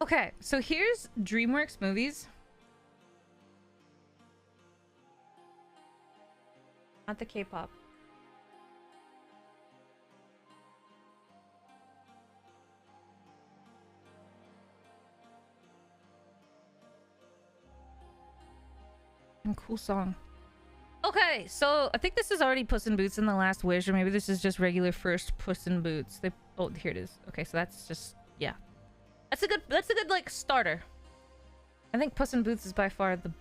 Okay, so here's DreamWorks movies. Not the K-pop. And cool song. Okay, so I think this is already Puss in Boots in the Last Wish, or maybe this is just regular first Puss in Boots. Oh, here it is. Okay, so that's just, yeah. That's a good like starter. I think Puss in Boots is by far the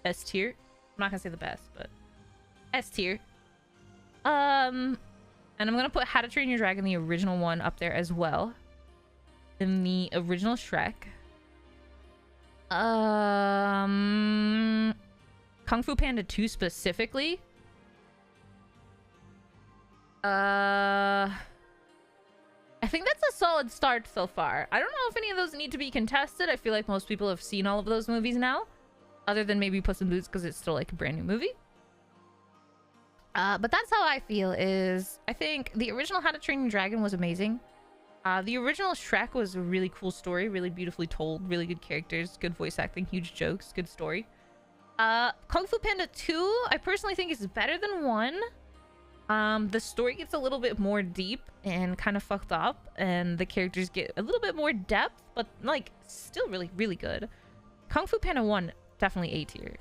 S tier. I'm not gonna say the best, but S tier. And I'm gonna put How to Train Your Dragon, the original one, up there as well. In the original Shrek. Kung Fu Panda 2 specifically. I think that's a solid start so far. I don't know if any of those need to be contested. I feel like most people have seen all of those movies now. Other than maybe Puss in Boots, because it's still like a brand new movie. But that's how I feel is... I think the original How to Train Your Dragon was amazing. The original Shrek was a really cool story. Really beautifully told. Really good characters. Good voice acting. Huge jokes. Good story. Kung Fu Panda 2, I personally think is better than 1. The story gets a little bit more deep and kind of fucked up, and the characters get a little bit more depth, but like still really, really good. Kung Fu Panda 1, definitely A tier.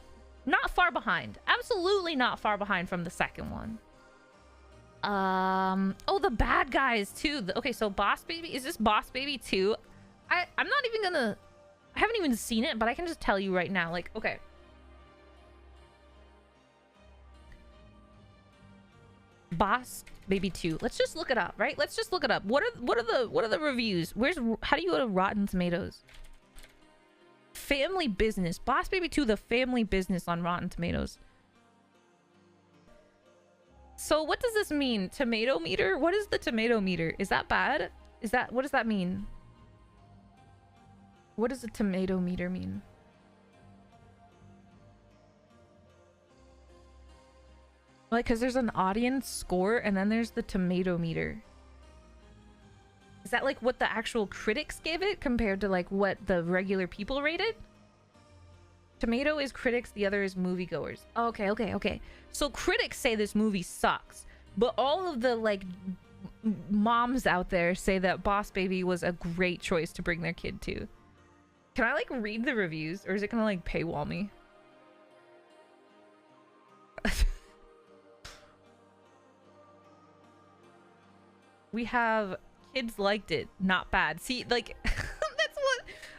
Not far behind. Absolutely not far behind from the second one. Oh, the bad guys too. Okay, so Boss Baby, is this Boss Baby 2? I'm not even gonna... I haven't even seen it, but I can just tell you right now, like, okay. Boss Baby 2. Let's just look it up, right? Let's just look it up. What are the reviews? How do you go to Rotten Tomatoes? Family Business. Boss Baby 2, the Family Business on Rotten Tomatoes. So what does this mean? Tomato meter? What is the tomato meter? Is that bad? What does that mean? What does a tomato meter mean? Like, because there's an audience score and then there's the tomato meter. Is that like what the actual critics gave it compared to like what the regular people rated? Tomato is critics, the other is moviegoers. Okay. So critics say this movie sucks, but all of the like moms out there say that Boss Baby was a great choice to bring their kid to. Can I like read the reviews, or is it gonna like paywall me? We have kids liked it, not bad. See, like that's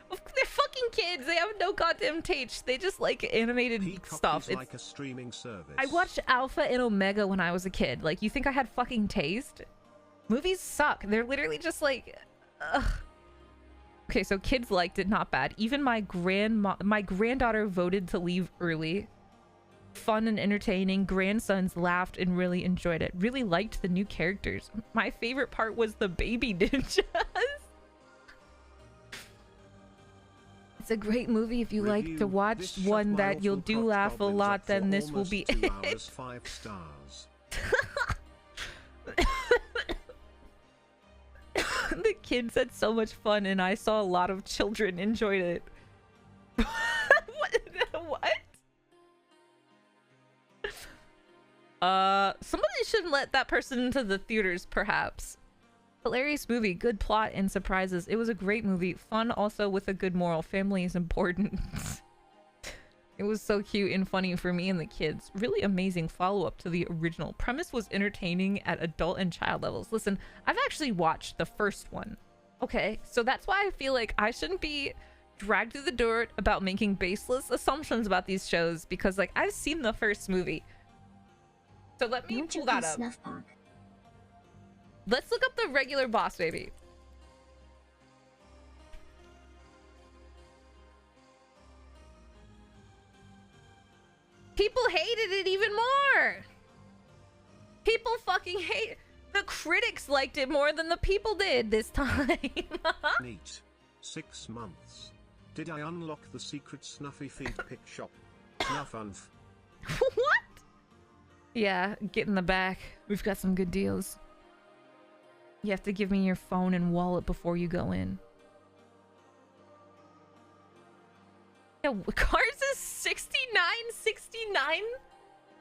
what they're fucking kids. They have no goddamn taste. They just like animated stuff. It's like a streaming service. I watched Alpha and Omega when I was a kid. Like, you think I had fucking taste? Movies suck. They're literally just like, ugh. Okay, so kids liked it, not bad. Even my granddaughter voted to leave early. Fun and entertaining. Grandsons laughed and really enjoyed it. Really liked the new characters. My favorite part was the baby ninjas. It's a great movie if you like to watch one that you'll do laugh a lot, then this will be it. 5 stars. The kids had so much fun and I saw a lot of children enjoyed it. What? Somebody shouldn't let that person into the theaters, perhaps. Hilarious movie, good plot and surprises. It was a great movie. Fun, also with a good moral. Family is important. It was so cute and funny for me and the kids. Really amazing follow-up to the original. Premise was entertaining at adult and child levels. Listen, I've actually watched the first one. Okay, so that's why I feel like I shouldn't be dragged through the dirt about making baseless assumptions about these shows, because like I've seen the first movie. So let me pull that up. Let's look up the regular Boss Baby. People hated it even more. People fucking hate. The critics liked it more than the people did this time. Neat. 6 months. Did I unlock the secret Snuffy feed pick shop? Snuff. What? Yeah, get in the back. We've got some good deals. You have to give me your phone and wallet before you go in. Yeah, Cars is 69.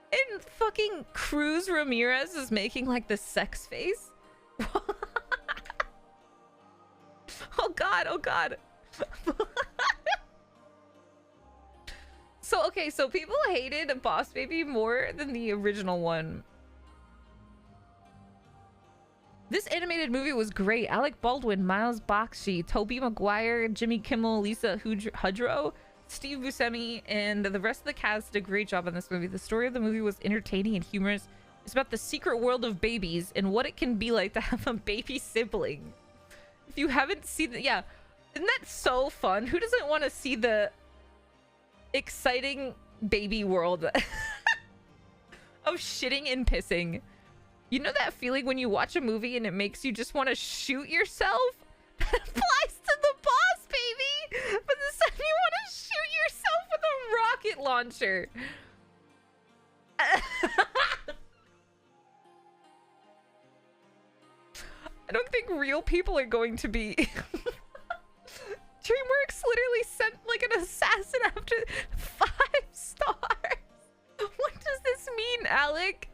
And fucking Cruz Ramirez is making like the sex face. Oh god, oh god. So okay, so people hated Boss Baby more than the original one. This animated movie was great. Alec Baldwin, Miles Bakshi, Tobey Maguire, Jimmy Kimmel, Lisa Kudrow, Steve Buscemi, and the rest of the cast did a great job on this movie. The story of the movie was entertaining and humorous. It's about the secret world of babies and what it can be like to have a baby sibling. If you haven't seen it, yeah, isn't that so fun? Who doesn't want to see the exciting baby world of shitting and pissing? You know that feeling when you watch a movie and it makes you just want to shoot yourself? That applies to the Boss Baby, but this time you want to shoot yourself with a rocket launcher. I don't think real people are going to be. DreamWorks literally sent like an assassin after 5 stars. What does this mean, Alec?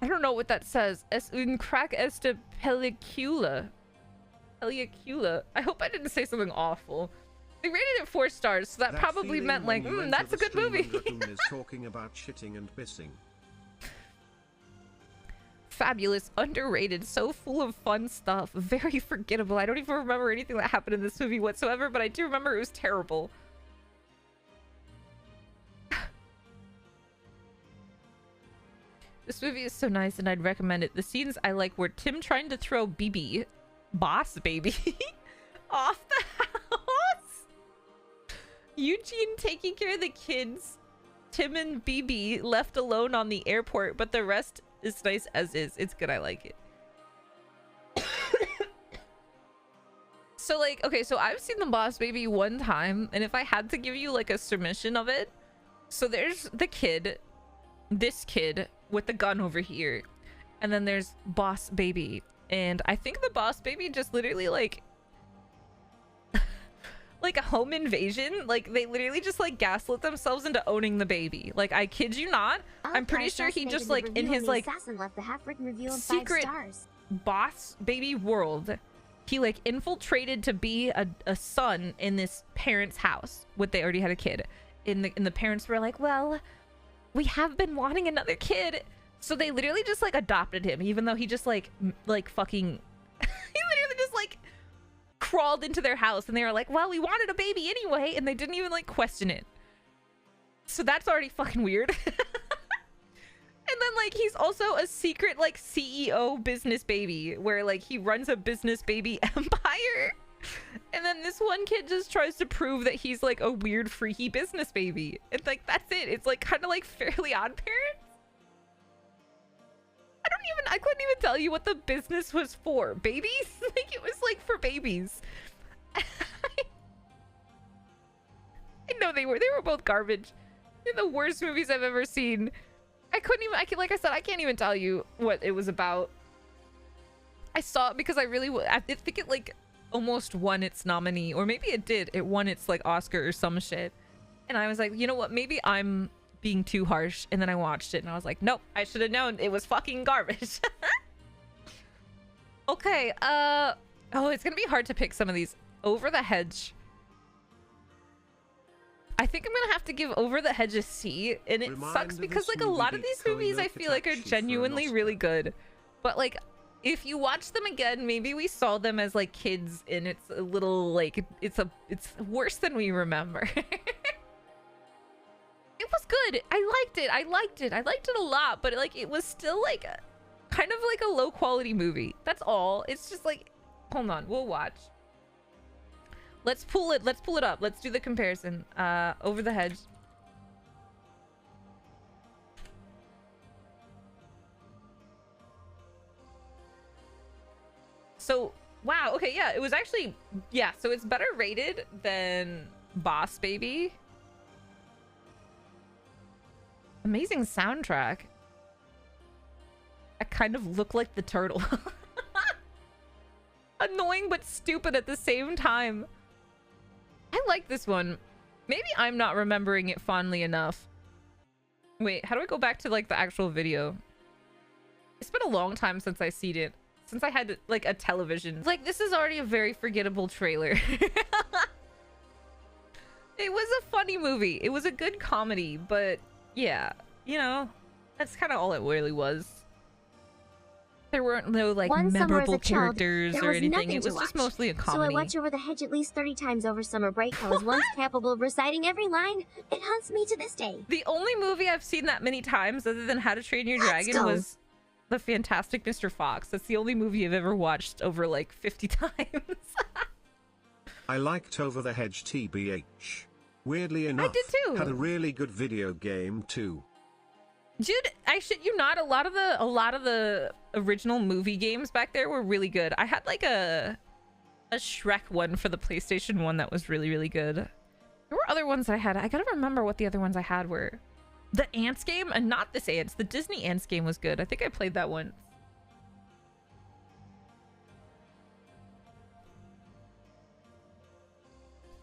I don't know what that says. Es un crack esta película. Película. I hope I didn't say something awful. They rated it 4 stars, so that probably meant like, that's a good movie. Is talking about shitting and pissing. Fabulous, underrated, so full of fun stuff, very forgettable. I don't even remember anything that happened in this movie whatsoever, but I do remember it was terrible. This movie is so nice and I'd recommend it. The scenes I like were Tim trying to throw Boss Baby, off the house, Eugene taking care of the kids, Tim and BB left alone on the airport, but the rest is nice as is. It's good. I like it. So like, okay, so I've seen the Boss Baby one time, and if I had to give you like a submission of it, so there's the kid, this kid with the gun over here, and then there's Boss Baby, and I think the Boss Baby just literally like like a home invasion. Like they literally just like gaslit themselves into owning the baby. Like I kid you not, I'm pretty sure he just like in his like secret Boss Baby world, he like infiltrated to be a son in this parent's house. What they already had a kid, and the parents were like, well, we have been wanting another kid, so they literally just like adopted him, even though he just like fucking he literally just like crawled into their house, and they were like, well, we wanted a baby anyway, and they didn't even like question it. So that's already fucking weird. And then like he's also a secret like CEO business baby, where like he runs a business baby empire. And then this one kid just tries to prove that he's like a weird freaky business baby. It's like, that's it. It's like kind of like Fairly Odd Parents. I couldn't even tell you what the business was for. Babies? Like it was like for babies. I know they were both garbage. They're the worst movies I've ever seen. Like I said, I can't even tell you what it was about. I saw it because I think it like almost won its nominee, or maybe it did. It won its like Oscar or some shit. And I was like, you know what? Maybe I'm being too harsh. And then I watched it and I was like, nope, I should have known it was fucking garbage. Okay, oh, it's gonna be hard to pick some of these. Over the Hedge. I think I'm gonna have to give Over the Hedge a C, and it sucks because like a lot of these movies I feel like are genuinely really good, but like if you watch them again, maybe we saw them as like kids and it's a little like it's worse than we remember. It was good. I liked it a lot, but like it was still like kind of like a low quality movie. That's all. It's just like, hold on, we'll watch. Let's pull it up. Let's do the comparison. Over the Hedge. So, wow, okay, yeah, it was actually, yeah, so it's better rated than Boss Baby. Amazing soundtrack. I kind of look like the turtle. annoying but stupid at the same time. I like this one. Maybe I'm not remembering it fondly enough. Wait, how do I go back to like the actual video? It's been a long time since I seen it. Since I had like a television. Like, this is already a very forgettable trailer. It was a funny movie. It was a good comedy, but yeah, you know, that's kind of all it really was. There weren't no like memorable characters or anything. It was just mostly a comedy. So I watch Over the Hedge at least 30 times over summer break. I was once capable of reciting every line. It haunts me to this day. The only movie I've seen that many times other than How to Train Your Dragon was The Fantastic Mr. Fox. That's the only movie I've ever watched over like 50 times. I liked Over the Hedge TBH. Weirdly enough, I did too. Had a really good video game too. Dude, I shit you not, a lot of the original movie games back there were really good. I had like a Shrek one for the PlayStation 1 that was really, really good. There were other ones I had. I gotta remember what the other ones I had were. The Ants game, and not this Ants. The Disney Ants game was good. I think I played that one.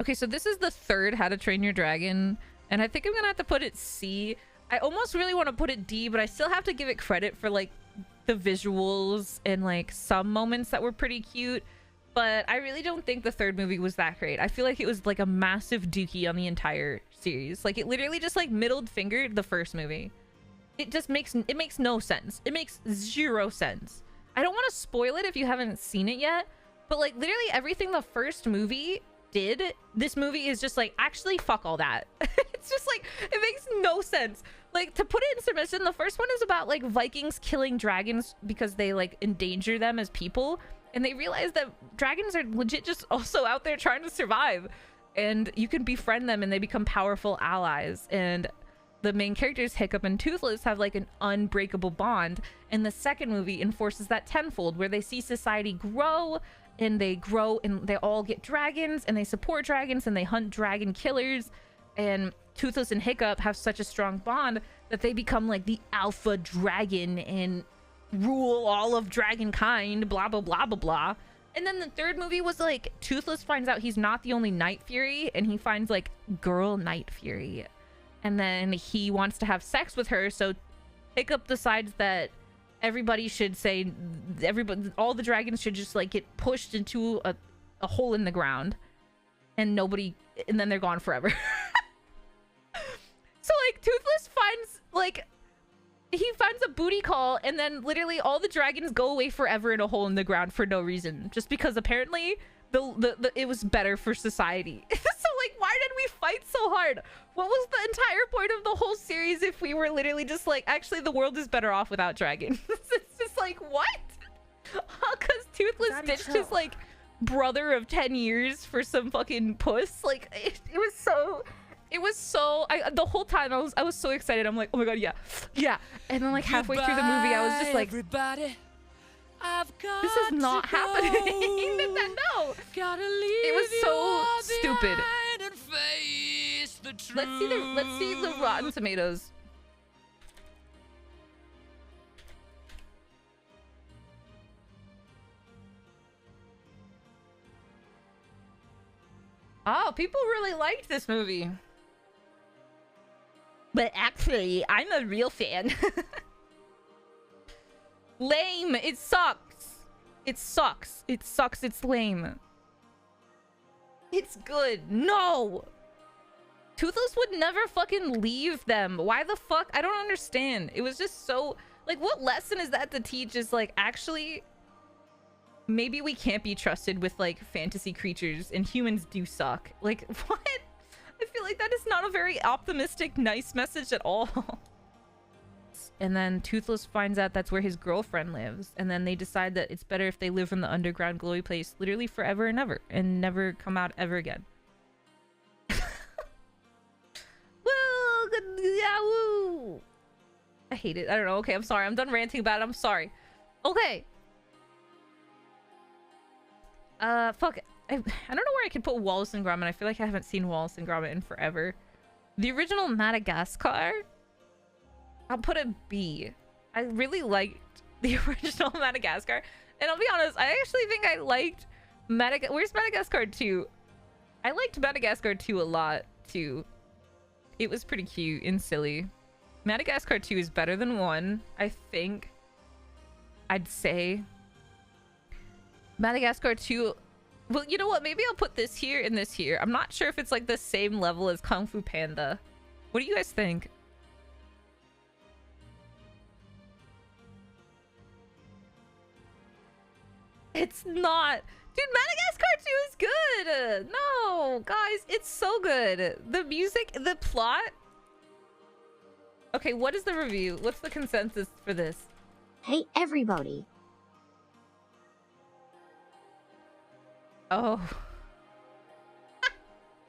Okay, so this is the third How to Train Your Dragon, and I think I'm gonna have to put it C. I almost really want to put it D, but I still have to give it credit for like the visuals and like some moments that were pretty cute. But I really don't think the third movie was that great. I feel like it was like a massive dookie on the entire series. Like, it literally just like middle fingered the first movie. It makes no sense. It makes zero sense. I don't want to spoil it if you haven't seen it yet, but like literally everything the first movie did, this movie is just like, actually fuck all that. It's just like, it makes no sense. Like, to put it in submission, the first one is about like Vikings killing dragons because they like endanger them as people, and they realize that dragons are legit just also out there trying to survive, and you can befriend them and they become powerful allies. And the main characters, Hiccup and Toothless, have like an unbreakable bond, and the second movie enforces that tenfold, where they see society grow and they all get dragons and they support dragons and they hunt dragon killers, and Toothless and Hiccup have such a strong bond that they become like the alpha dragon and rule all of dragonkind, blah blah blah blah blah. And then the third movie was like, Toothless finds out he's not the only Night Fury, and he finds like girl Night Fury, and then he wants to have sex with her. So Hiccup decides that everybody should say, all the dragons should just like get pushed into a hole in the ground, and then they're gone forever. So like Toothless finds a booty call, and then literally all the dragons go away forever in a hole in the ground for no reason, just because apparently it was better for society. So like, why did we fight so hard? What was the entire point of the whole series if we were literally just like, actually the world is better off without dragons? It's just like, what? Because Toothless ditched his like brother of 10 years for some fucking puss. Like, it was so the whole time I was so excited. I'm like, oh my god, yeah. And then like halfway through the movie, I was just like, this is not happening. No, it was so stupid. Let's see the Rotten Tomatoes. Oh, people really liked this movie. But actually, I'm a real fan. Lame. It sucks. It sucks. It sucks. It's lame. It's good. No. Toothless would never fucking leave them. Why the fuck? I don't understand. It was just so... Like, what lesson is that to teach? Is like, actually... Maybe we can't be trusted with like fantasy creatures, and humans do suck. Like, what? I feel like that is not a very optimistic, nice message at all. And then Toothless finds out that's where his girlfriend lives, and then they decide that it's better if they live in the underground glowy place literally forever and ever, and never come out ever again. Well, yeah, woo. I hate it. I don't know. Okay, I'm sorry. I'm done ranting about it. I'm sorry. Okay. Fuck. I don't know where I could put Wallace and Gromit. I feel like I haven't seen Wallace and Gromit in forever. The original Madagascar? I'll put a B. I really liked the original Madagascar. And I'll be honest, I actually think I liked Where's Madagascar 2? I liked Madagascar 2 a lot, too. It was pretty cute and silly. Madagascar 2 is better than 1, I think. I'd say. Madagascar 2... Well, you know what? Maybe I'll put this here and this here. I'm not sure if it's like the same level as Kung Fu Panda. What do you guys think? It's not. Dude, Madagascar 2 is good. No, guys, it's so good. The music, the plot. Okay, what is the review? What's the consensus for this? Hey, everybody. Oh.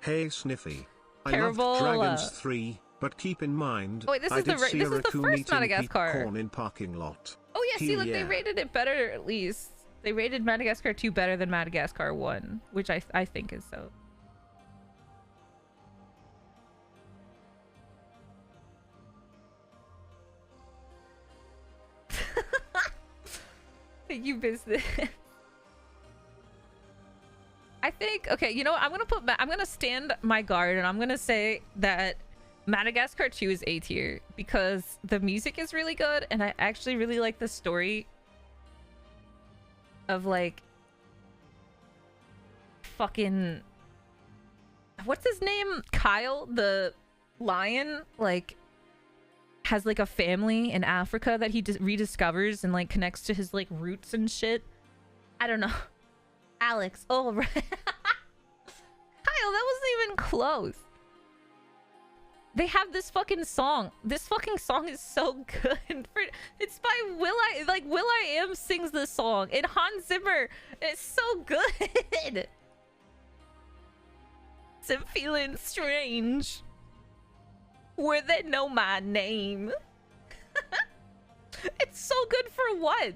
Hey, Sniffy. I Terrible. loved Dragons 3, but keep in mind, Wait, this I is the did see a first raccoon eating Madagascar. peat corn in parking lot. Oh yeah, see, look, Yeah. they rated it better at least. They rated Madagascar 2 better than Madagascar 1, which I think is so. You business. I think, okay, you know what? I'm gonna stand my guard and I'm gonna say that Madagascar 2 is A tier because the music is really good and I actually really like the story of like fucking what's his name? Kyle, the lion, like has like a family in Africa that he rediscovers and like connects to his like roots and shit. I don't know. Alex. Oh, right. Kyle, that wasn't even close. They have this fucking song. This fucking song is so good. It's by will.i.am sings this song. And Hans Zimmer is so good. I'm feeling strange. Where they know my name. It's so good for what?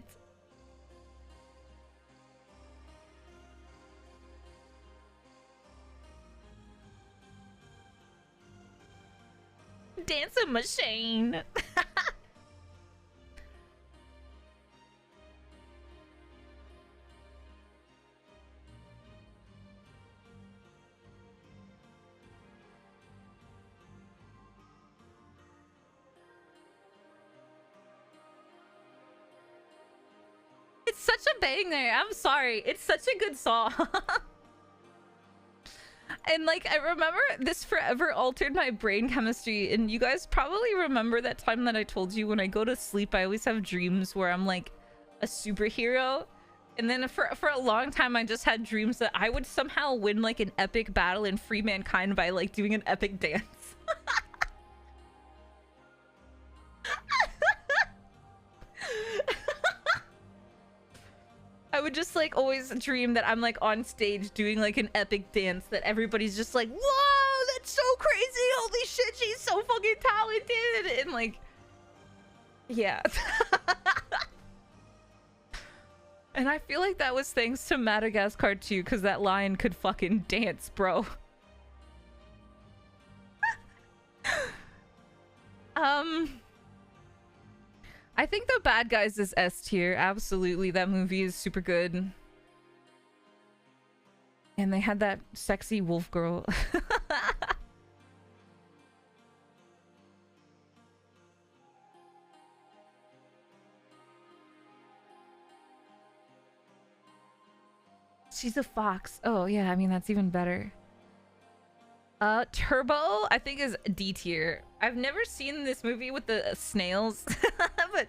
Dancing machine. It's such a banger. I'm sorry. It's such a good song. And like, I remember this forever altered my brain chemistry. And you guys probably remember that time that I told you when I go to sleep, I always have dreams where I'm like a superhero. And then for a long time, I just had dreams that I would somehow win like an epic battle and free mankind by like doing an epic dance. I would just like always dream that I'm like on stage doing like an epic dance that everybody's just like, whoa, that's so crazy. Holy shit, she's so fucking talented. And like, yeah. And I feel like that was thanks to Madagascar 2 because that lion could fucking dance, bro. I think The Bad Guys is S tier. Absolutely. That movie is super good. And they had that sexy wolf girl. She's a fox. Oh, yeah. I mean, that's even better. Turbo, I think, is D tier. I've never seen this movie with the snails, but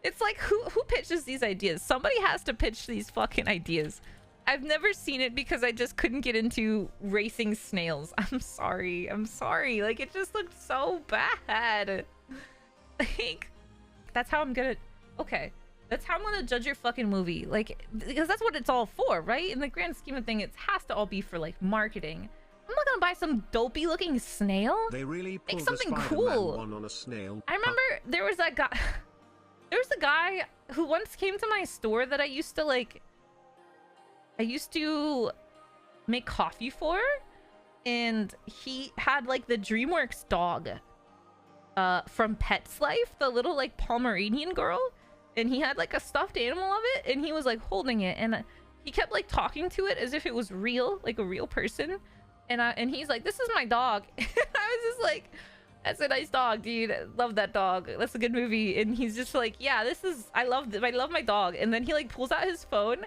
it's like, who pitches these ideas? Somebody has to pitch these fucking ideas. I've never seen it because I just couldn't get into racing snails. I'm sorry. Like, it just looked so bad. Like, that's how I'm gonna... Okay. That's how I'm gonna judge your fucking movie. Like, because that's what it's all for, right? In the grand scheme of things, it has to all be for, like, marketing. I'm not gonna buy some dopey looking snail. They really pulled Make something the Spider-Man cool. one on a snail. I remember there was that guy. There was a guy who once came to my store that I used to make coffee for, and he had like the Dreamworks dog from Pet's Life, the little like Pomeranian girl, and he had like a stuffed animal of it, and he was like holding it, and he kept like talking to it as if it was real, like a real person. And he's like, "This is my dog." I was just like, "That's a nice dog, dude. Love that dog. That's a good movie." And he's just like, "Yeah, this is, I love my dog." And then he like pulls out his phone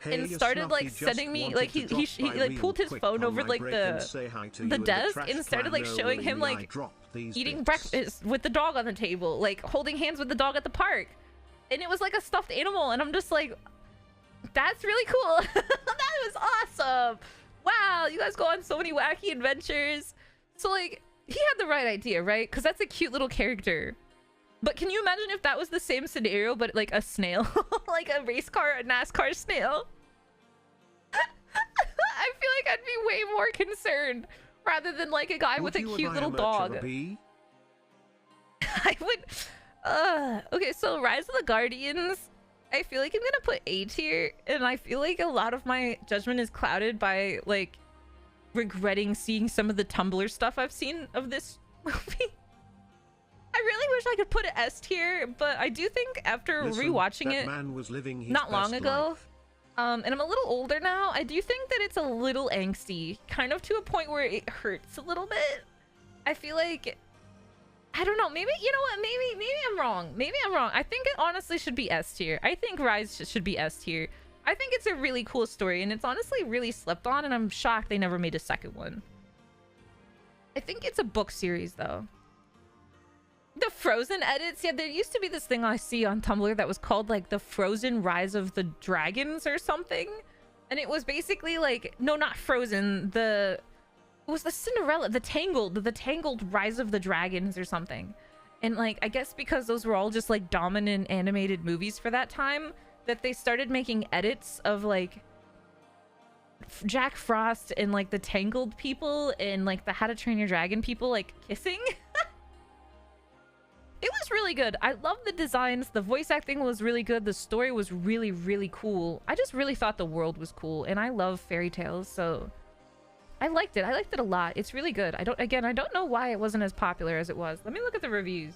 and started like sending me like he like pulled his phone over like the desk and started like showing him like eating breakfast with the dog on the table, like holding hands with the dog at the park. And it was like a stuffed animal, and I'm just like, that's really cool. That was awesome. Wow, you guys go on so many wacky adventures. So like, he had the right idea, right? Because that's a cute little character. But can you imagine if that was the same scenario, but like a snail? Like a race car, a NASCAR snail? I feel like I'd be way more concerned rather than like a guy with a cute little dog. I would... okay, so Rise of the Guardians, I feel like I'm gonna put A tier, and I feel like a lot of my judgment is clouded by like regretting seeing some of the Tumblr stuff I've seen of this movie. I really wish I could put it S tier, but I do think after rewatching it not long ago, and I'm a little older now, I do think that it's a little angsty, kind of to a point where it hurts a little bit. I feel like, I don't know, maybe, you know what, maybe I'm wrong. Maybe I'm wrong. I think it honestly should be S tier. I think Rise should be S tier. I think it's a really cool story, and it's honestly really slept on, and I'm shocked they never made a second one. I think it's a book series, though. The Frozen edits, yeah, there used to be this thing I see on Tumblr that was called like the Frozen Rise of the Dragons or something, and it was basically like, no, not Frozen, it was the Cinderella, the Tangled Rise of the Dragons or something. And like, I guess because those were all just like dominant animated movies for that time, that they started making edits of like Jack Frost and like the Tangled people and like the How to Train Your Dragon people like kissing. It was really good. I love the designs. The voice acting was really good. The story was really, really cool. I just really thought the world was cool, and I love fairy tales, so I liked it. I liked it a lot. It's really good. I don't know why it wasn't as popular as it was. Let me look at the reviews.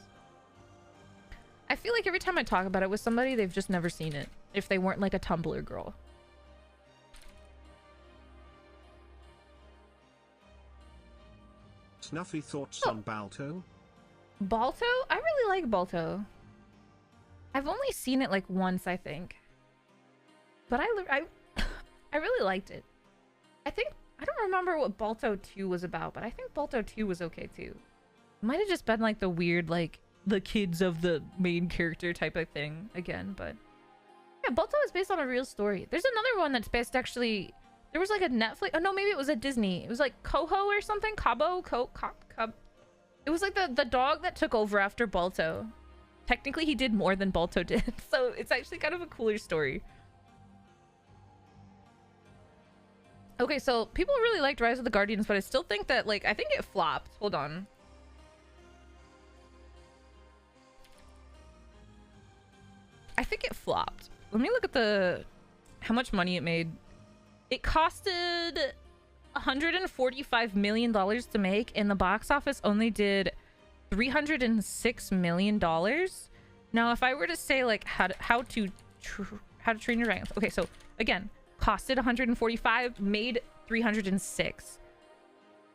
I feel like every time I talk about it with somebody, they've just never seen it, if they weren't like a Tumblr girl. Snuffy thoughts on Balto? Balto? I really like Balto. I've only seen it like once, I think. But I really liked it. I don't remember what Balto 2 was about, but I think Balto 2 was okay too. It might have just been like the weird, like, the kids of the main character type of thing again, but yeah, Balto is based on a real story. There's another one that's based actually, there was like a Netflix, oh no, maybe it was a Disney. It was like Coho or something, Cabo, it was like the dog that took over after Balto. Technically, he did more than Balto did, so it's actually kind of a cooler story. Okay, so people really liked Rise of the Guardians, but I still think that, like, I think it flopped. Hold on. I think it flopped. Let me look at how much money it made. It costed $145 million to make, and the box office only did $306 million. Now, if I were to say like how to Train Your Dragon, okay, so again, costed 145, made 306.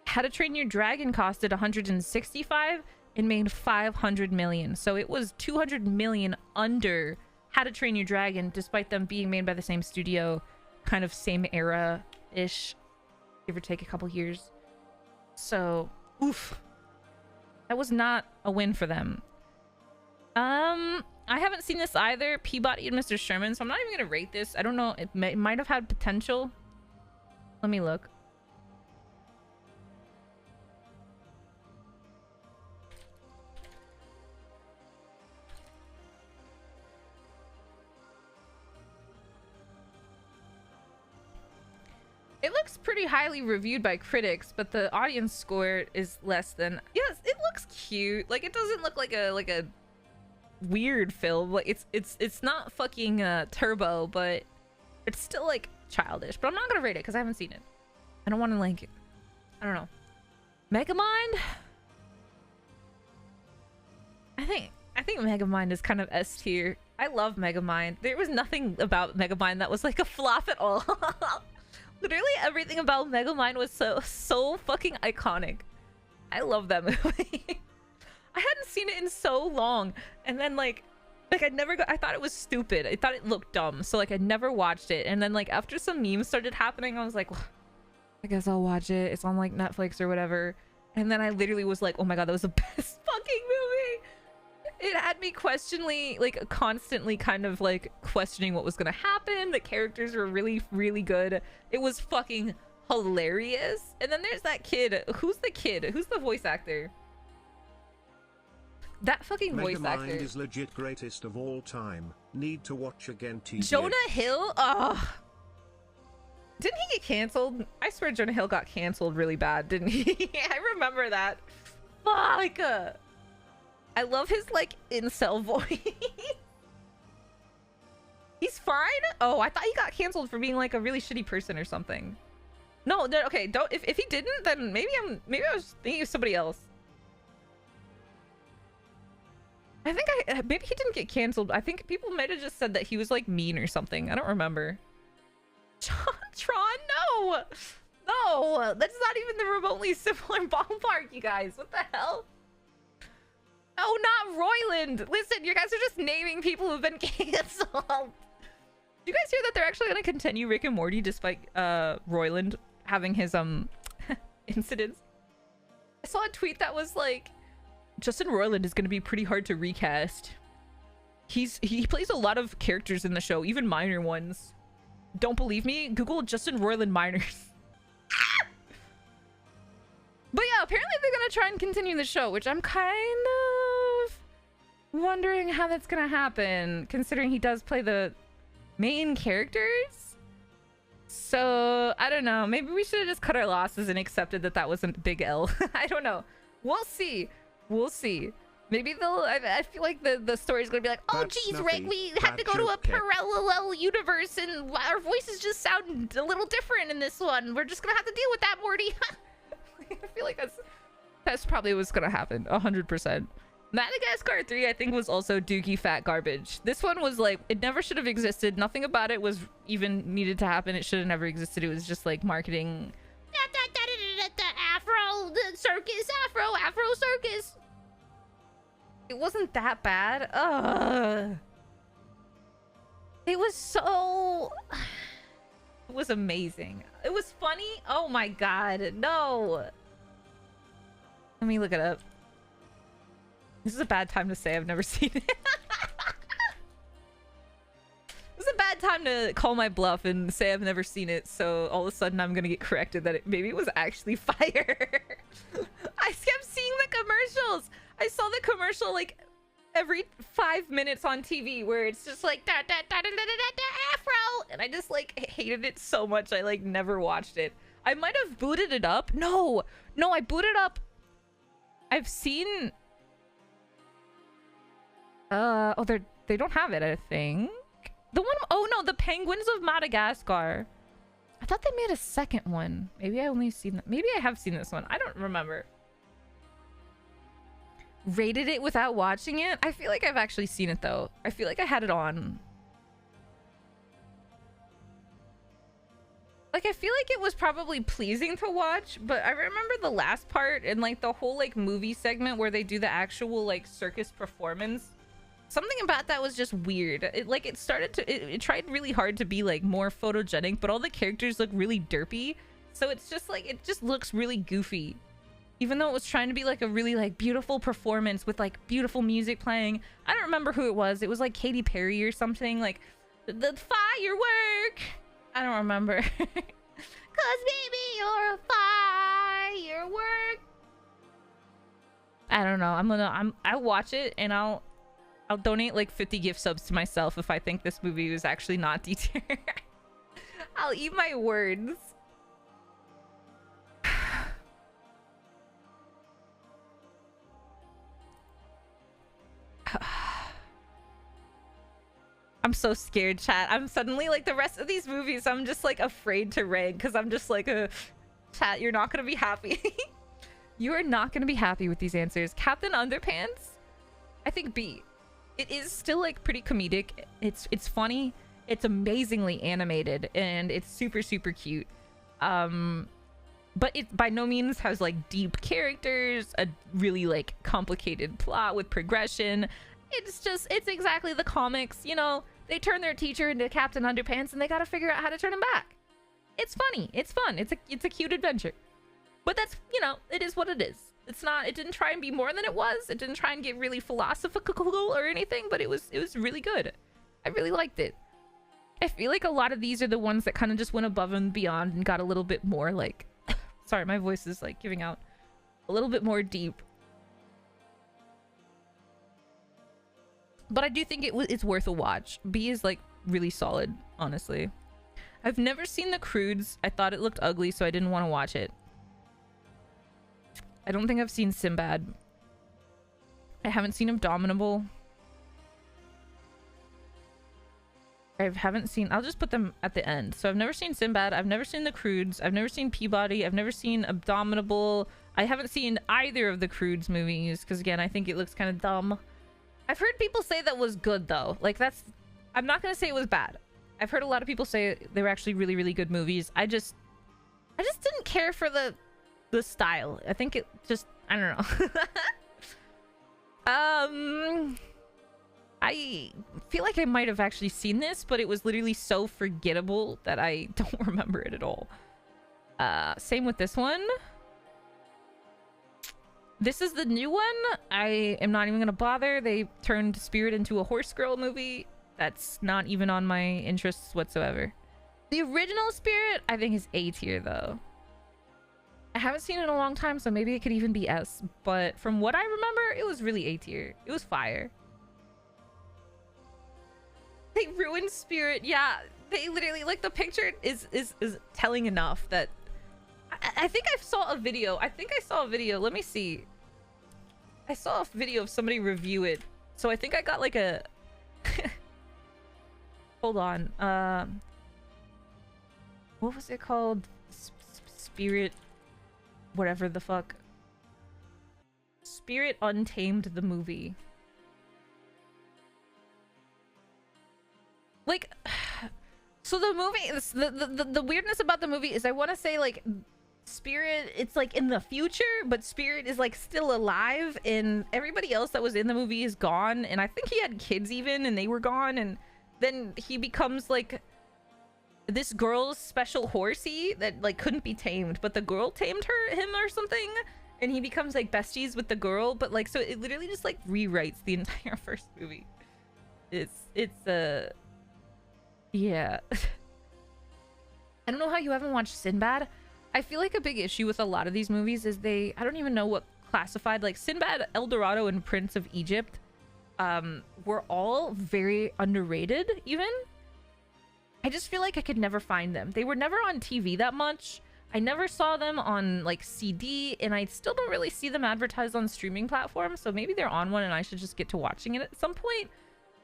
How to Train Your Dragon costed 165 and made 500 million. So it was 200 million under How to Train Your Dragon, despite them being made by the same studio, kind of same era-ish, give or take a couple years. So, oof. That was not a win for them. I haven't seen this either, Peabody and Mr. Sherman, so I'm not even gonna rate this. I don't know, it might have had potential. Let me look. It looks pretty highly reviewed by critics, but the audience score is less than. Yes, it looks cute. Like, it doesn't look like a weird film. Like, it's not fucking Turbo, but it's still like childish. But I'm not gonna rate it because I haven't seen it. I don't want to, like, I don't know. Megamind. I think Megamind is kind of S tier. I love Megamind. There was nothing about Megamind that was like a flop at all. Literally everything about Megamind was so fucking iconic. I love that movie. I hadn't seen it in so long, and then like I thought it was stupid. I thought it looked dumb, so like I never watched it. And then like after some memes started happening, I was like, well, I guess I'll watch it. It's on like Netflix or whatever. And then I literally was like, oh my god, that was the best fucking movie. It had me constantly kind of like questioning what was gonna happen. The characters were really good. It was fucking hilarious. And then there's that kid. Who's the kid? Who's the voice actor? That fucking voice actor. Megamind is legit greatest of all time. Need to watch again. Jonah Hill? Ugh. Didn't he get canceled? I swear Jonah Hill got canceled really bad, didn't he? I remember that. Fuck. I love his like incel voice. He's fine? Oh, I thought he got canceled for being like a really shitty person or something. No, okay, don't. If he didn't, then maybe I was thinking of somebody else. I think maybe he didn't get canceled. I think people might have just said that he was like mean or something. I don't remember. Tron, no, that's not even the remotely similar ballpark, you guys. What the hell? Oh, not Roiland. Listen, you guys are just naming people who've been canceled. Did you guys hear that they're actually going to continue Rick and Morty despite Roiland having his incidents? I saw a tweet that was like, Justin Roiland is going to be pretty hard to recast. He plays a lot of characters in the show, even minor ones. Don't believe me? Google Justin Roiland minors. But yeah, apparently they're gonna try and continue the show, which I'm kind of wondering how that's gonna happen, considering he does play the main characters. So I don't know. Maybe we should have just cut our losses and accepted that that wasn't a big L. I don't know. We'll see. We'll see. Maybe they'll. I feel like the story's gonna be like, oh geez, Rick, we had to go to a parallel universe, and our voices just sound a little different in this one. We're just gonna have to deal with that, Morty. I feel like that's probably what's gonna happen. 100%. Madagascar 3, I think, was also dookie fat garbage. This one was like, it never should have existed. Nothing about it was even needed to happen. It should have never existed. It was just like marketing. Afro circus. It wasn't that bad. It was so... It was amazing. It was funny. Oh my god, no. Let me look it up. This is a bad time to say I've never seen it. This is a bad time to call my bluff and say I've never seen it, so all of a sudden I'm gonna get corrected that maybe it was actually fire. I kept seeing the commercials. I saw the commercial like every 5 minutes on TV where it's just like da da da da da da da Afro, and I just like hated it so much I like never watched it. I might have booted it up. No, I booted up. I've seen. Oh, they don't have it. I think the one. Oh no, the Penguins of Madagascar. I thought they made a second one. Maybe I only seen that. Maybe I have seen this one. I don't remember. Rated it without watching it? I feel like I've actually seen it though. I feel like I had it on. Like, I feel like it was probably pleasing to watch, but I remember the last part and like the whole like movie segment where they do the actual like circus performance. Something about that was just weird. It tried really hard to be like more photogenic, but all the characters look really derpy. So it's just like, it just looks really goofy. Even though it was trying to be like a really like beautiful performance with like beautiful music playing. I don't remember who it was. It was like Katy Perry or something, like the firework. I don't remember. Cause baby, you're a firework. I don't know. I'll watch it and I'll donate like 50 gift subs to myself if I think this movie was actually not D-tier. I'll eat my words. I'm so scared, chat. I'm suddenly like the rest of these movies I'm just like afraid to rank because I'm just like chat, you're not gonna be happy. You are not gonna be happy with these answers. Captain Underpants? I think B. it is still like pretty comedic. It's funny. It's amazingly animated, and it's super super cute. But it by no means has like deep characters, a really like complicated plot with progression. It's exactly the comics, you know. They turn their teacher into Captain Underpants and they gotta figure out how to turn him back. It's funny, it's fun, it's a cute adventure. But that's, you know, it is what it is. It didn't try and be more than it was. It didn't try and get really philosophical or anything, but it was really good. I really liked it. I feel like a lot of these are the ones that kind of just went above and beyond and got a little bit more like sorry, my voice is like giving out. A little bit more deep. But I do think it's worth a watch. B is like really solid, honestly. I've never seen The Croods. I thought it looked ugly, so I didn't want to watch it. I don't think I've seen Sinbad. I haven't seen Abominable. I haven't seen... I'll just put them at the end. So I've never seen Sinbad. I've never seen The Croods. I've never seen Peabody. I've never seen Abominable. I haven't seen either of the Croods movies because, again, I think it looks kind of dumb. I've heard people say that was good, though. Like, that's... I'm not going to say it was bad. I've heard a lot of people say they were actually really, really good movies. I just didn't care for the style. I think it just... I don't know. I feel like I might have actually seen this, but it was literally so forgettable that I don't remember it at all. Same with this one. This is the new one. I am not even gonna bother. They turned Spirit into a horse girl movie. That's not even on my interests whatsoever. The original Spirit, I think, is A tier, though. I haven't seen it in a long time, so maybe it could even be S. But from what I remember, it was really A tier. It was fire. They ruined Spirit. Yeah, they literally, like, the picture is telling enough that... I think I saw a video. Let me see. I saw a video of somebody review it. So I think I got, like, a... Hold on. What was it called? Spirit... Whatever the fuck. Spirit Untamed, the movie. Like, so the movie, the weirdness about the movie is I want to say, like, Spirit, it's like in the future, but Spirit is like still alive, and everybody else that was in the movie is gone, and I think he had kids even, and they were gone, and then he becomes like this girl's special horsey that like couldn't be tamed, but the girl tamed him or something, and he becomes like besties with the girl, but like, so it literally just like rewrites the entire first movie. Yeah. I don't know how you haven't watched Sinbad. I feel like a big issue with a lot of these movies is I don't even know what classified, like Sinbad, El Dorado, and Prince of Egypt were all very underrated even. I just feel like I could never find them. They were never on TV that much. I never saw them on like CD, and I still don't really see them advertised on streaming platforms, so maybe they're on one and I should just get to watching it at some point.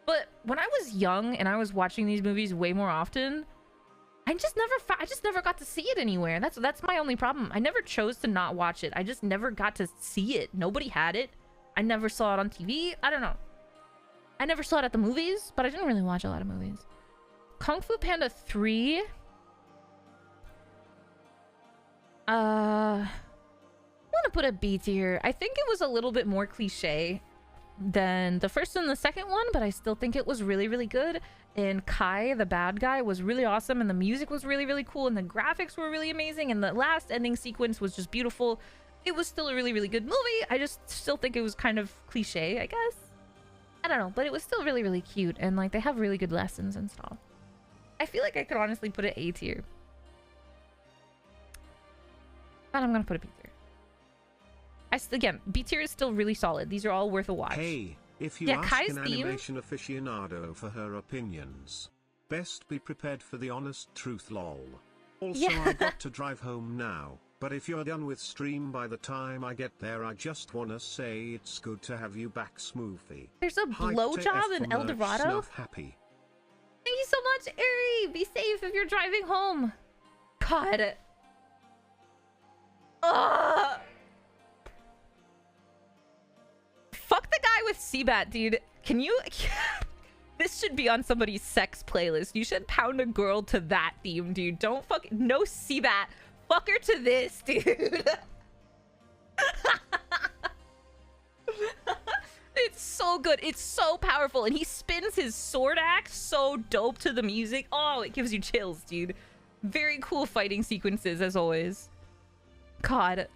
But when I was young and I was watching these movies way more often, I just never got to see it anywhere. That's my only problem. I never chose to not watch it. I just never got to see it. Nobody had it. I never saw it on TV. I don't know. I never saw it at the movies, but I didn't really watch a lot of movies. Kung Fu Panda 3. I want to put a B tier. I think it was a little bit more cliche than the first and the second one, but I still think it was really, really good. And Kai, the bad guy, was really awesome, and the music was really, really cool, and the graphics were really amazing, and the last ending sequence was just beautiful. It was still a really, really good movie. I just still think it was kind of cliche, I guess. I don't know, but it was still really, really cute, and like they have really good lessons and stuff. I feel like I could honestly put it A tier. But I'm gonna put a B tier. Again, B tier is still really solid. These are all worth a watch. Hey, if you ask an animation aficionado for her opinions, best be prepared for the honest truth, lol. Also, yeah. I got to drive home now, but if you're done with stream by the time I get there, I just wanna say it's good to have you back, Smoothy. There's a blowjob in El Dorado? Happy. Thank you so much, Ari! Be safe if you're driving home. God. Ugh. Fuck the guy with Seabat, dude. Can you... This should be on somebody's sex playlist. You should pound a girl to that theme, dude. Don't no see that. Fuck her to this, dude. It's so good. It's so powerful. And he spins his sword axe so dope to the music. Oh, it gives you chills, dude. Very cool fighting sequences, as always. God.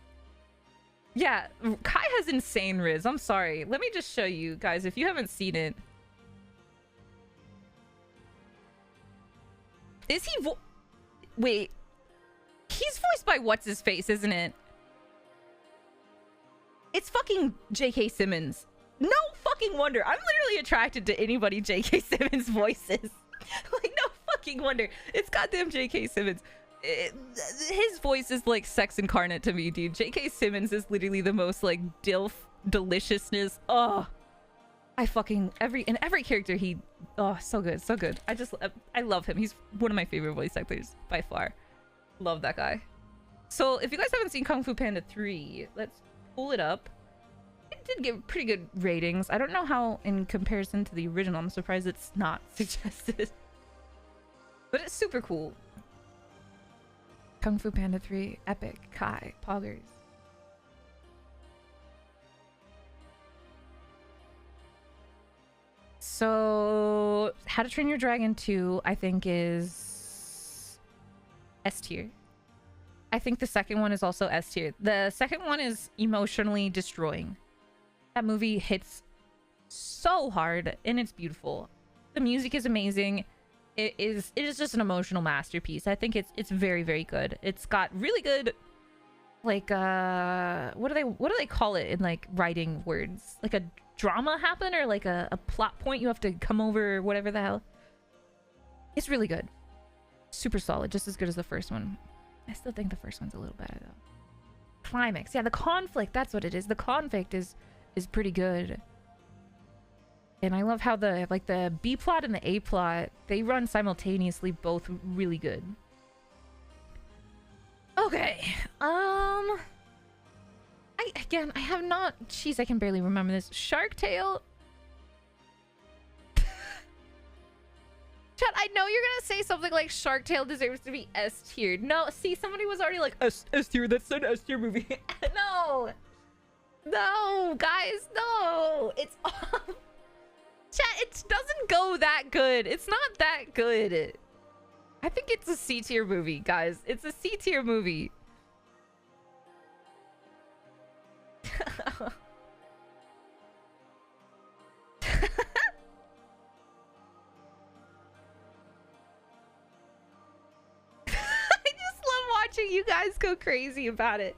Yeah, Kai has insane riz. I'm sorry. Let me just show you, guys, if you haven't seen it. Is he wait. He's voiced by what's-his-face, isn't it? It's fucking J.K. Simmons. No fucking wonder. I'm literally attracted to anybody J.K. Simmons voices. Like, no fucking wonder. It's goddamn J.K. Simmons. His voice is like sex incarnate to me, dude. J.K. Simmons is literally the most like DILF deliciousness. Oh, I fucking in every character he, oh, so good, so good. I love him. He's one of my favorite voice actors by far. Love that guy. So if you guys haven't seen Kung Fu Panda 3, let's pull it up. It did get pretty good ratings. I don't know how in comparison to the original. I'm surprised it's not suggested. But it's super cool. Kung Fu Panda 3, Epic, Kai, Poggers. So, How to Train Your Dragon 2, I think, is S tier. I think the second one is also S tier. The second one is emotionally destroying. That movie hits so hard, and it's beautiful. The music is amazing. It is just an emotional masterpiece. I think it's very, very good. It's got really good, like, what do they call it in like writing words? Like a drama happen, or like a plot point you have to come over, or whatever the hell. It's really good. Super solid, just as good as the first one. I still think the first one's a little better though. Climax, yeah, the conflict, that's what it is. The conflict is pretty good. And I love how the B plot and the A plot, they run simultaneously, both really good. Okay. I have not... Jeez, I can barely remember this. Shark Tale. Chat, I know you're gonna say something like Shark Tale deserves to be S tier. No, see, somebody was already like, S tier, that's an S tier movie. No! No, guys, no! It's off. Chat, it doesn't go that good. It's not that good. I think it's a C tier movie, guys. It's a C tier movie. I just love watching you guys go crazy about it.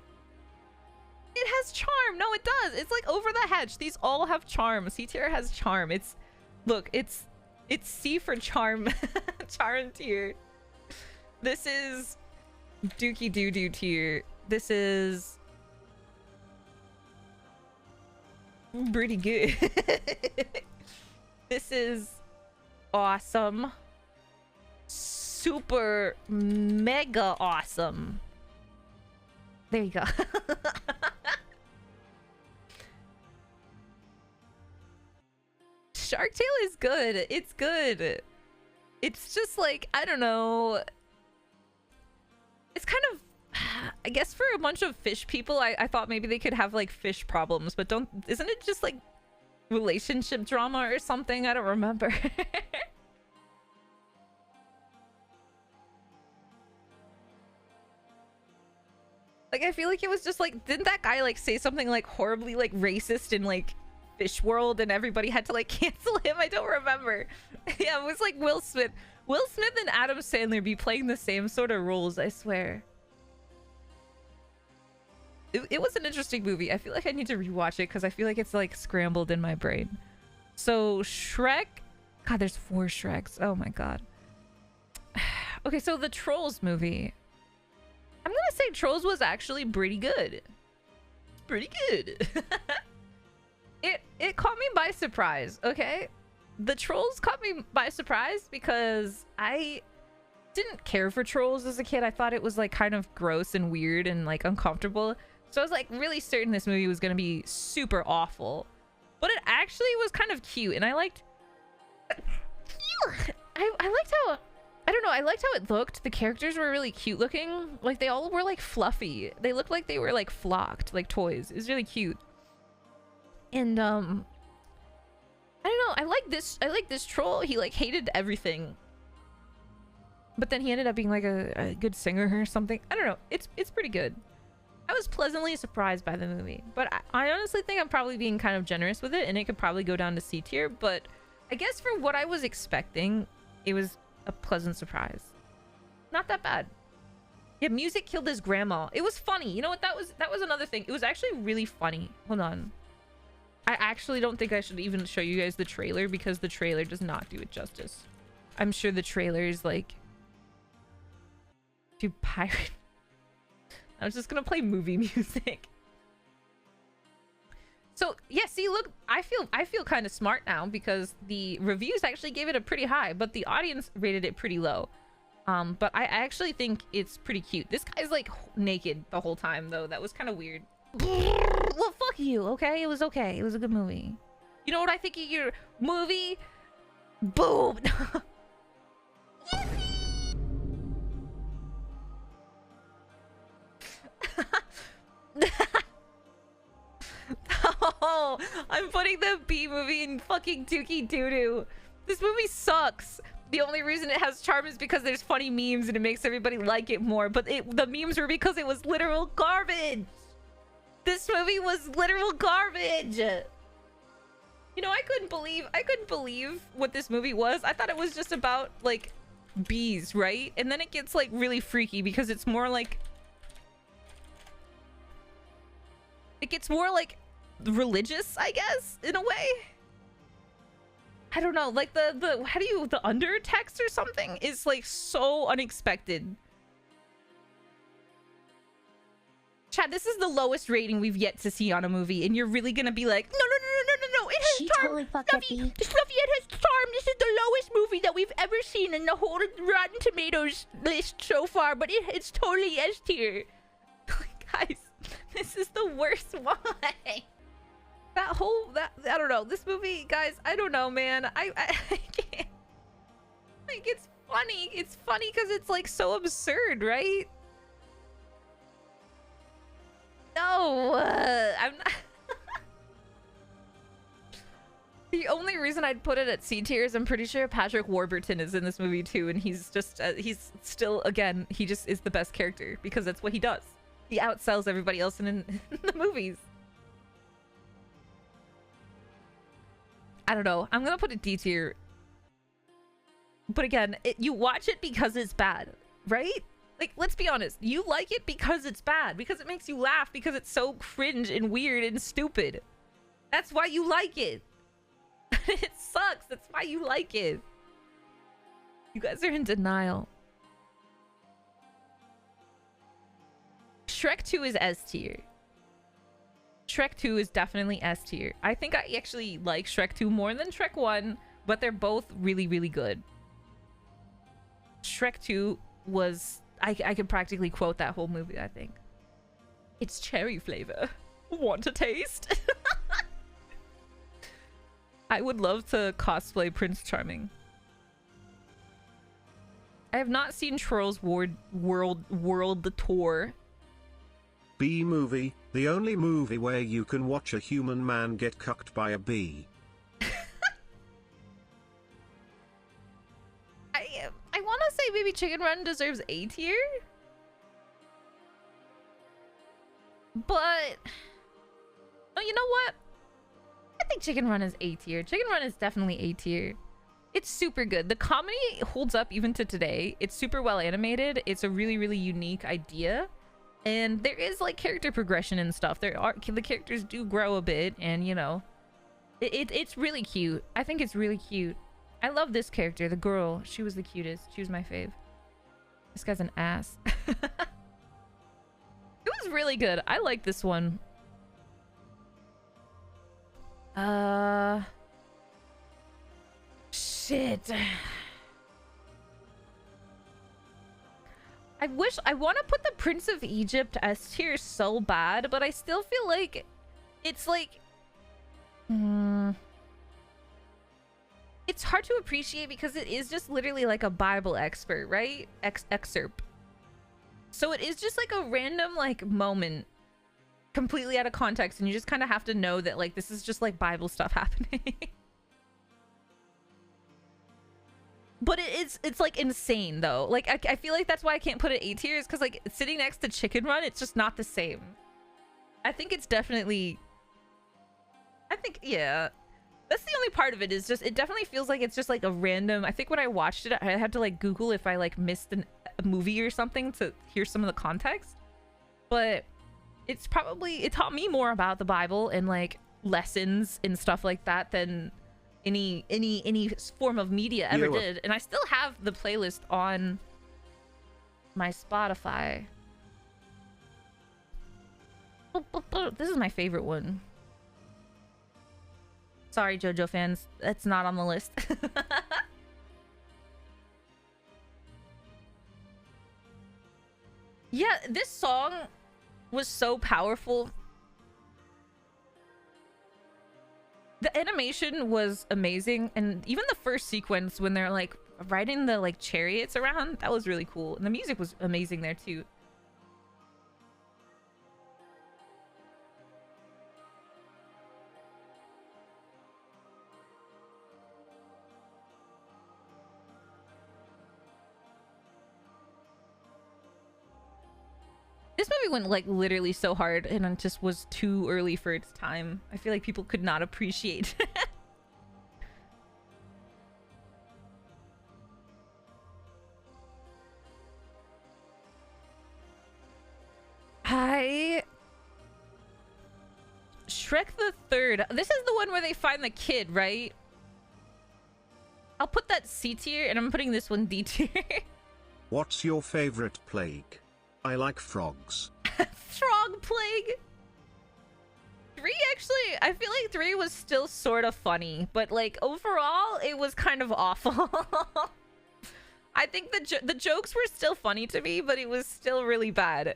It has charm. No, it does. It's like over the hedge. These all have charm. C tier has charm. Look, it's C for charm. Charm tier. This is Dookie Doo-Doo tier. This is pretty good. This is awesome. Super mega awesome. There you go. Shark Tale is good. It's good. It's just like, I don't know. It's kind of, I guess for a bunch of fish people, I thought maybe they could have like fish problems, but isn't it just like relationship drama or something? I don't remember. Like, I feel like it was just like, didn't that guy like say something like horribly like racist in like Fish World and everybody had to like cancel him? I don't remember. Yeah, it was like Will Smith and Adam Sandler be playing the same sort of roles, I swear. It was an interesting movie. I feel like I need to rewatch it because I feel like it's like scrambled in my brain. So Shrek, god, there's 4 Shreks. Oh my god. Okay, so the Trolls movie, I'm gonna say Trolls was actually pretty good. Pretty good. It caught me by surprise, okay? The Trolls caught me by surprise because I didn't care for Trolls as a kid. I thought it was like kind of gross and weird and like uncomfortable. So I was like really certain this movie was gonna be super awful. But it actually was kind of cute, and I liked... I liked how... I don't know, I liked how it looked. The characters were really cute looking. Like, they all were, like, fluffy. They looked like they were, like, flocked, like toys. It was really cute. And, I don't know, I like this troll. He, like, hated everything. But then he ended up being, like, a good singer or something. I don't know. It's pretty good. I was pleasantly surprised by the movie. But I honestly think I'm probably being kind of generous with it, and it could probably go down to C tier. But I guess for what I was expecting, it was a pleasant surprise. Not that bad. Yeah, music killed his grandma. It was funny. You know what? That was another thing. It was actually really funny. Hold on. I actually don't think I should even show you guys the trailer because the trailer does not do it justice. I'm sure the trailer is like too pirate. I was just gonna play movie music. So yeah, see, look, I feel kind of smart now because the reviews actually gave it a pretty high, but the audience rated it pretty low. But I actually think it's pretty cute. This guy's like naked the whole time though. That was kind of weird. Well, fuck you, okay? It was okay. It was a good movie. You know what I think of your movie? Boom. Oh, I'm putting the B movie in fucking Dookie Doo-Doo. This movie sucks. The only reason it has charm is because there's funny memes and it makes everybody like it more. But the memes were because it was literal garbage. This movie was literal garbage. You know, I couldn't believe what this movie was. I thought it was just about like bees, right? And then it gets like really freaky because it's more like religious, I guess, in a way. I don't know, like the undertext or something is like so unexpected. Chad, this is the lowest rating we've yet to see on a movie, and you're really gonna be like, no, it has She charm. totally fucked Snuffy, up Snuffy, it has charm. This is the lowest movie that we've ever seen in the whole Rotten Tomatoes list so far, but it's totally S tier. Guys, this is the worst one. I don't know. This movie, guys, I don't know, man. I can't. Like, it's funny. It's funny because it's like so absurd, right? No, I'm not. The only reason I'd put it at C tier is I'm pretty sure Patrick Warburton is in this movie too, and he's just he's still, again, he just is the best character because that's what he does. He outsells everybody else in the movies. I don't know. I'm gonna put it D tier. But again, you watch it because it's bad, right? Like, let's be honest. You like it because it's bad, because it makes you laugh, because it's so cringe and weird and stupid. That's why you like it. It sucks. That's why you like it. You guys are in denial. Shrek 2 is S tier. Shrek 2 is definitely S tier. I think I actually like Shrek 2 more than Shrek 1, but they're both really, really good. Shrek 2 was... I could practically quote that whole movie, I think. It's cherry flavor. Want a taste? I would love to cosplay Prince Charming. I have not seen Trolls World Tour. Bee movie, the only movie where you can watch a human man get cucked by a bee. I want to say maybe Chicken Run deserves A tier. But... oh, you know what? I think Chicken Run is A tier. Chicken Run is definitely A tier. It's super good. The comedy holds up even to today. It's super well animated. It's a really, really unique idea. And there is like character progression and stuff. The characters do grow a bit, and you know, it's really cute. I think it's really cute. I love this character, the girl. She was the cutest. She was my fave. This guy's an ass. It was really good. I like this one. Shit. I want to put the Prince of Egypt S tier so bad, but I still feel like it's like... it's hard to appreciate because it is just literally like a Bible expert, right? Excerpt. So it is just like a random like moment completely out of context, and you just kind of have to know that like this is just like Bible stuff happening. But it's like insane though. Like I feel like that's why I can't put it A tier, is because like sitting next to Chicken Run, it's just not the same. I think it's definitely, yeah, that's the only part of it, is just it definitely feels like it's just like a random. I think when I watched it, I had to like Google if I like missed a movie or something to hear some of the context. But it's probably, it taught me more about the Bible and like lessons and stuff like that than any form of media ever did. And I still have the playlist on my Spotify. This is my favorite one. Sorry, JoJo fans, that's not on the list. Yeah, this song was so powerful. The animation was amazing, and even the first sequence when they're like riding the like chariots around, that was really cool, and the music was amazing there too. This movie went like literally so hard, and it just was too early for its time. I feel like people could not appreciate. Shrek the Third. This is the one where they find the kid, right? I'll put that C tier, and I'm putting this one D tier. What's your favorite plague? I like frogs. Frog plague. 3, actually, I feel like 3 was still sort of funny, but like overall, it was kind of awful. I think the jokes were still funny to me, but it was still really bad.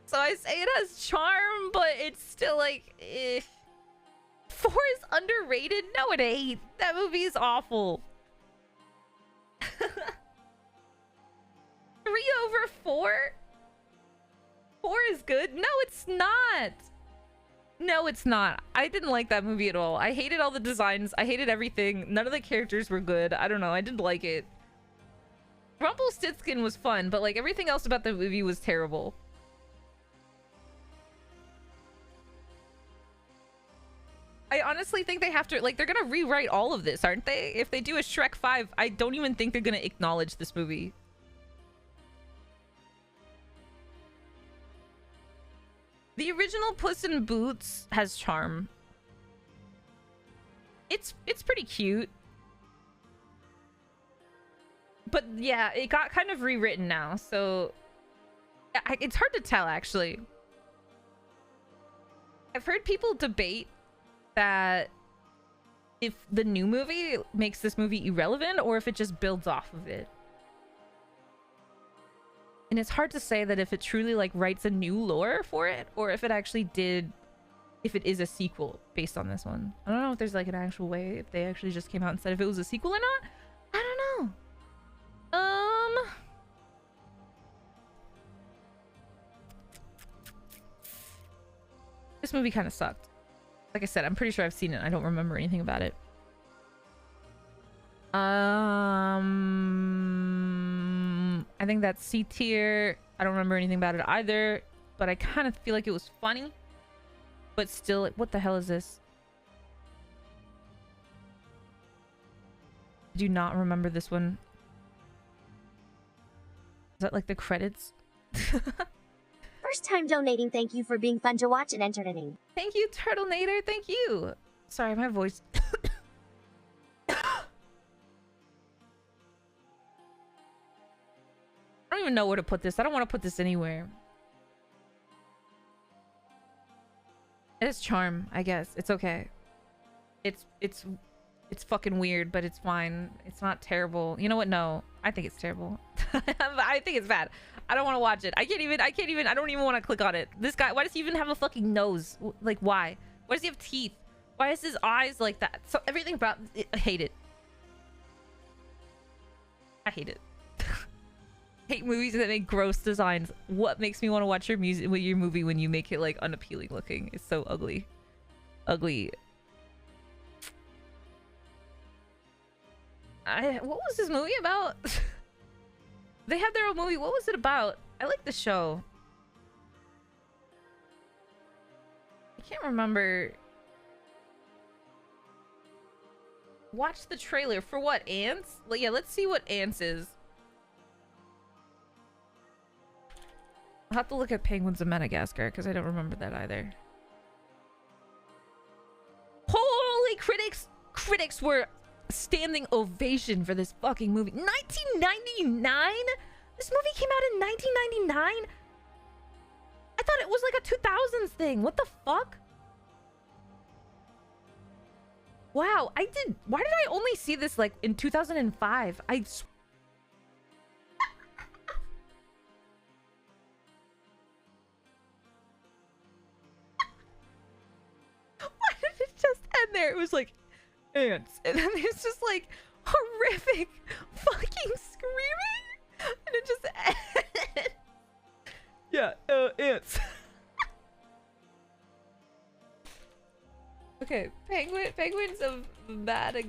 So I say it has charm, but it's still like, 4 is underrated? No, it ain't. That movie is awful. 3/4? 4 is good? No, it's not. No, it's not. I didn't like that movie at all. I hated all the designs. I hated everything. None of the characters were good. I don't know. I didn't like it. Rumpelstiltskin was fun, but like everything else about the movie was terrible. I honestly think they have to, like, they're gonna rewrite all of this, aren't they? If they do a Shrek 5, I don't even think they're gonna acknowledge this movie. The original Puss in Boots has charm. It's pretty cute. But yeah, it got kind of rewritten now, so it's hard to tell, actually. I've heard people debate that if the new movie makes this movie irrelevant or if it just builds off of it. And it's hard to say that if it truly like writes a new lore for it, or if it actually did, if it is a sequel based on this one. I don't know if there's like an actual way, if they actually just came out and said if it was a sequel or not. I don't know. This movie kind of sucked. Like I said, I'm pretty sure I've seen it. I don't remember anything about it. I think that's C tier. I don't remember anything about it either, but I kind of feel like it was funny. But still, what the hell is this? I do not remember this one. Is that like the credits? First time donating, thank you for being fun to watch and entertaining. Thank you, Turtlenator, thank you. Sorry, my voice. I don't even know where to put this. I don't want to put this anywhere. It's charm, I guess. It's okay. It's fucking weird, but it's fine. It's not terrible. You know what? No, I think it's terrible. I think it's bad. I don't want to watch it. I don't even want to click on it. This guy, why does he even have a fucking nose? Like, why? Why does he have teeth? Why is his eyes like that? So everything about it, I hate it. I hate it. Hate movies that make gross designs. What makes me want to watch your movie when you make it like unappealing looking? It's so ugly. Ugly. What was this movie about? They had their own movie. What was it about? I like the show. I can't remember. Watch the trailer. For what? Ants? Yeah, let's see what Ants is. I'll have to look at Penguins of Madagascar because I don't remember that either. Holy critics! Critics were standing ovation for this fucking movie. 1999? This movie came out in 1999? I thought it was like a 2000s thing. What the fuck? Wow, why did I only see this like in 2005? Why did it just end there? It was like ants, and then it's just like horrific fucking screaming, and it just ended. Yeah, ants. Okay, penguins of Madagascar.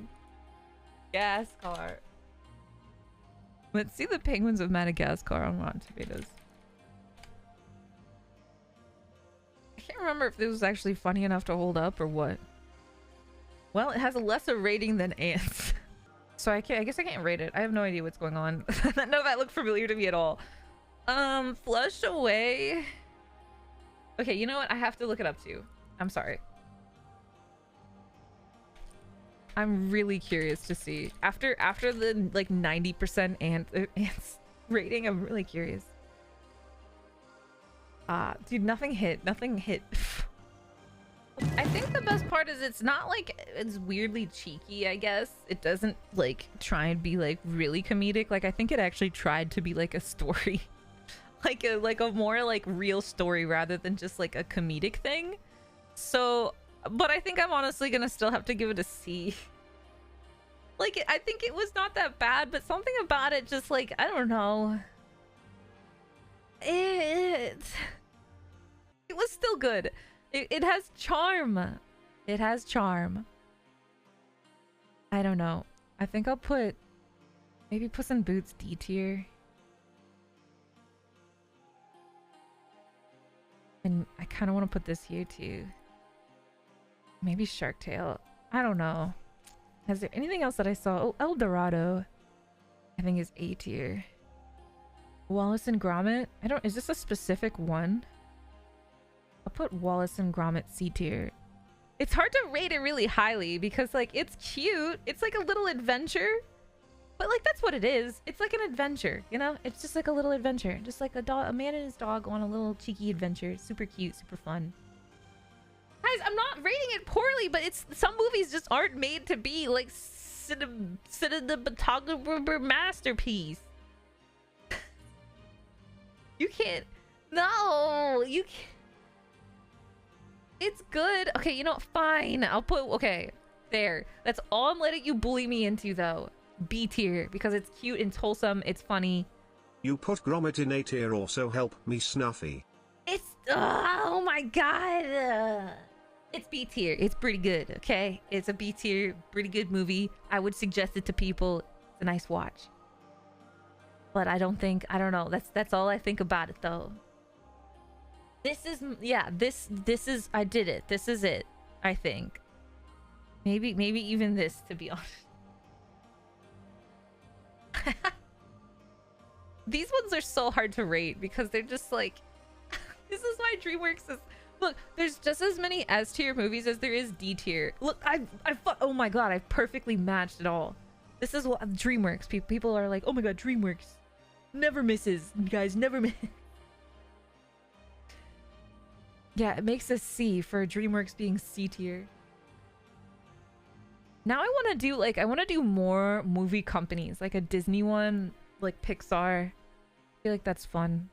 Let's see the Penguins of Madagascar on Rotten Tomatoes. I can't remember if this was actually funny enough to hold up or what. Well, it has a lesser rating than Ants. So I guess I can't rate it. I have no idea what's going on. None of that looked familiar to me at all. Flushed away. Okay, you know what? I have to look it up too. I'm sorry. I'm really curious to see. After the like 90% ants rating, I'm really curious. Dude, nothing hit. Nothing hit. I think the best part is it's not like it's weirdly cheeky, I guess. It doesn't like try and be like really comedic. Like I think it actually tried to be like a story. like a more like real story rather than just like a comedic thing. So, but I think I'm honestly gonna still have to give it a C. Like, I think it was not that bad, but something about it just like, I don't know. It was still good. It has charm. It has charm. I don't know. I think I'll put maybe Puss in Boots D tier. And I kind of want to put this here too. Maybe Shark Tale. I don't know. Is there anything else that I saw? Oh, El Dorado. I think is A tier. Wallace and Gromit. Is this a specific one? I'll put Wallace and Gromit C tier. It's hard to rate it really highly because like it's cute. It's like a little adventure. But like that's what it is. It's like an adventure, you know? It's just like a little adventure. Just like a man and his dog on a little cheeky adventure. super cute, super fun. Guys, I'm not rating it poorly, but it's some movies just aren't made to be like cinematographer masterpiece. You can't. No, you can't. It's good. Okay, you know what? Fine. I'll put. Okay, there. That's all I'm letting you bully me into, though. B tier because it's cute, it's wholesome, it's funny. You put Gromit in A tier, also help me, Snuffy. It's. Oh my god. It's B tier. It's pretty good, okay? It's a B tier, pretty good movie. I would suggest it to people. It's a nice watch. But I don't know. That's all I think about it though. This is this is I did it. This is it. I think. Maybe even this, to be honest. These ones are so hard to rate because they're just like this is why Dreamworks is. Look, there's just as many S tier movies as there is D tier. Look, oh my god, I've perfectly matched it all. This is what Dreamworks. People are like, oh my god, Dreamworks never misses, guys, never miss. Yeah, it makes a C for Dreamworks being C tier. Now I want to do more movie companies, like a Disney one, like Pixar. I feel like that's fun.